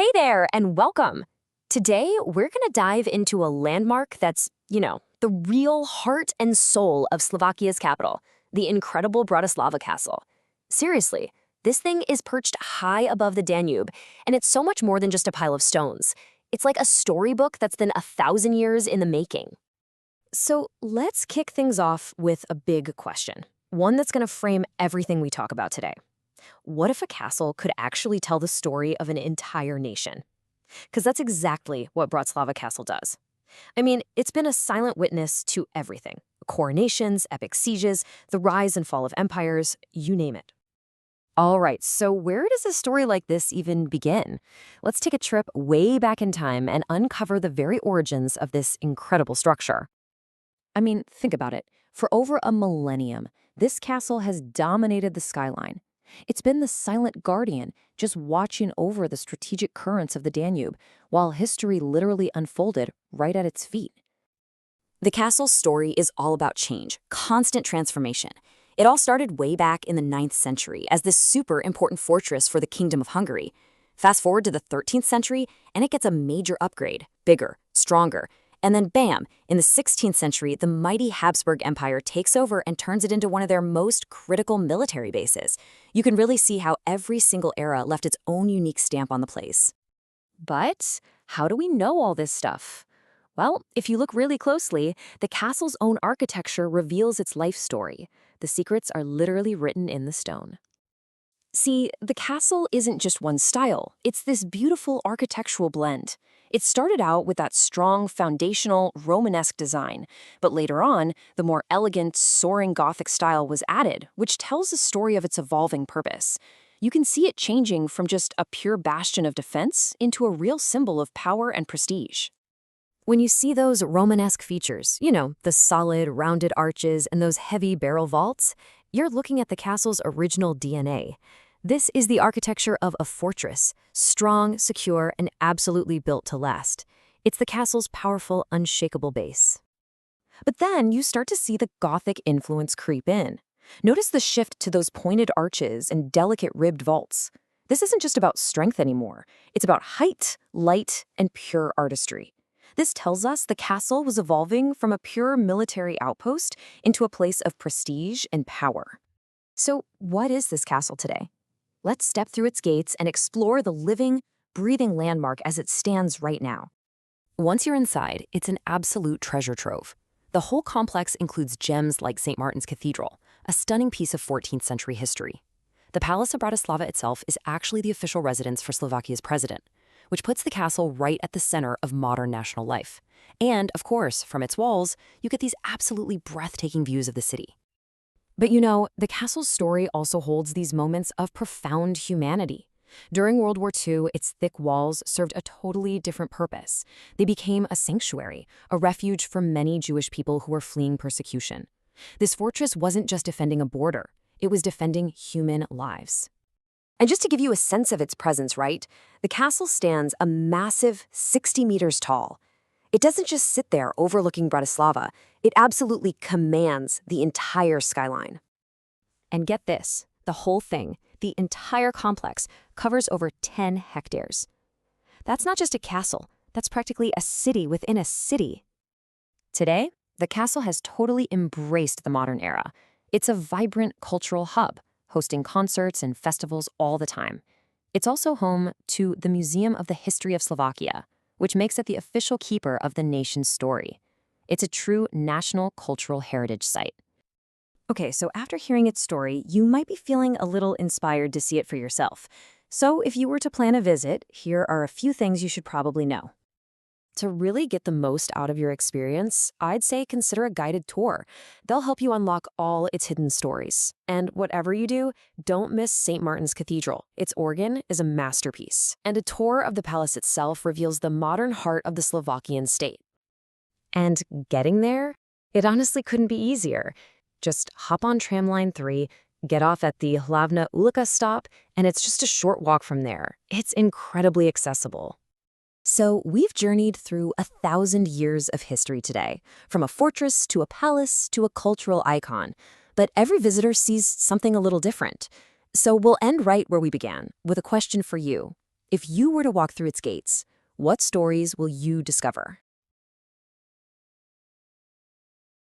Hey there, and welcome. Today, we're going to dive into a landmark that's, the real heart and soul of Slovakia's capital, the incredible Bratislava Castle. Seriously, this thing is perched high above the Danube, and it's so much more than just a pile of stones. It's like a storybook that's been 1,000 years in the making. So let's kick things off with a big question, one that's going to frame everything we talk about today. What if a castle could actually tell the story of an entire nation? Because that's exactly what Bratislava Castle does. I mean, it's been a silent witness to everything. Coronations, epic sieges, the rise and fall of empires, you name it. All right, so where does a story like this even begin? Let's take a trip way back in time and uncover the very origins of this incredible structure. I mean, think about it. For over a millennium, this castle has dominated the skyline. It's been the silent guardian, just watching over the strategic currents of the Danube, while history literally unfolded right at its feet. The castle's story is all about change, constant transformation. It all started way back in the 9th century as this super important fortress for the Kingdom of Hungary. Fast forward to the 13th century, and it gets a major upgrade, bigger, stronger. And then bam, in the 16th century, the mighty Habsburg Empire takes over and turns it into one of their most critical military bases. You can really see how every single era left its own unique stamp on the place. But how do we know all this stuff? Well, if you look really closely, the castle's own architecture reveals its life story. The secrets are literally written in the stone. See, the castle isn't just one style. It's this beautiful architectural blend. It started out with that strong, foundational, Romanesque design, but later on, the more elegant, soaring Gothic style was added, which tells the story of its evolving purpose. You can see it changing from just a pure bastion of defense into a real symbol of power and prestige. When you see those Romanesque features, the solid, rounded arches and those heavy barrel vaults, you're looking at the castle's original DNA. This is the architecture of a fortress, strong, secure, and absolutely built to last. It's the castle's powerful, unshakable base. But then you start to see the Gothic influence creep in. Notice the shift to those pointed arches and delicate ribbed vaults. This isn't just about strength anymore. It's about height, light, and pure artistry. This tells us the castle was evolving from a pure military outpost into a place of prestige and power. So what is this castle today? Let's step through its gates and explore the living, breathing landmark as it stands right now. Once you're inside, it's an absolute treasure trove. The whole complex includes gems like St. Martin's Cathedral, a stunning piece of 14th century history. The Palace of Bratislava itself is actually the official residence for Slovakia's president, which puts the castle right at the center of modern national life. And, of course, from its walls, you get these absolutely breathtaking views of the city. But the castle's story also holds these moments of profound humanity. During World War II, its thick walls served a totally different purpose. They became a sanctuary, a refuge for many Jewish people who were fleeing persecution. This fortress wasn't just defending a border, it was defending human lives. And just to give you a sense of its presence, right, the castle stands a massive 60 meters tall. It doesn't just sit there overlooking Bratislava, it absolutely commands the entire skyline. And get this, the whole thing, the entire complex, covers over 10 hectares. That's not just a castle, that's practically a city within a city. Today, the castle has totally embraced the modern era. It's a vibrant cultural hub, hosting concerts and festivals all the time. It's also home to the Museum of the History of Slovakia, which makes it the official keeper of the nation's story. It's a true national cultural heritage site. Okay, so after hearing its story, you might be feeling a little inspired to see it for yourself. So if you were to plan a visit, here are a few things you should probably know. To really get the most out of your experience, I'd say consider a guided tour. They'll help you unlock all its hidden stories. And whatever you do, don't miss St. Martin's Cathedral. Its organ is a masterpiece. And a tour of the palace itself reveals the modern heart of the Slovakian state. And getting there? It honestly couldn't be easier. Just hop on tramline 3, get off at the Hlavna Ulica stop, and it's just a short walk from there. It's incredibly accessible. So we've journeyed through 1,000 years of history today, from a fortress to a palace to a cultural icon. But every visitor sees something a little different. So we'll end right where we began, with a question for you. If you were to walk through its gates, what stories will you discover?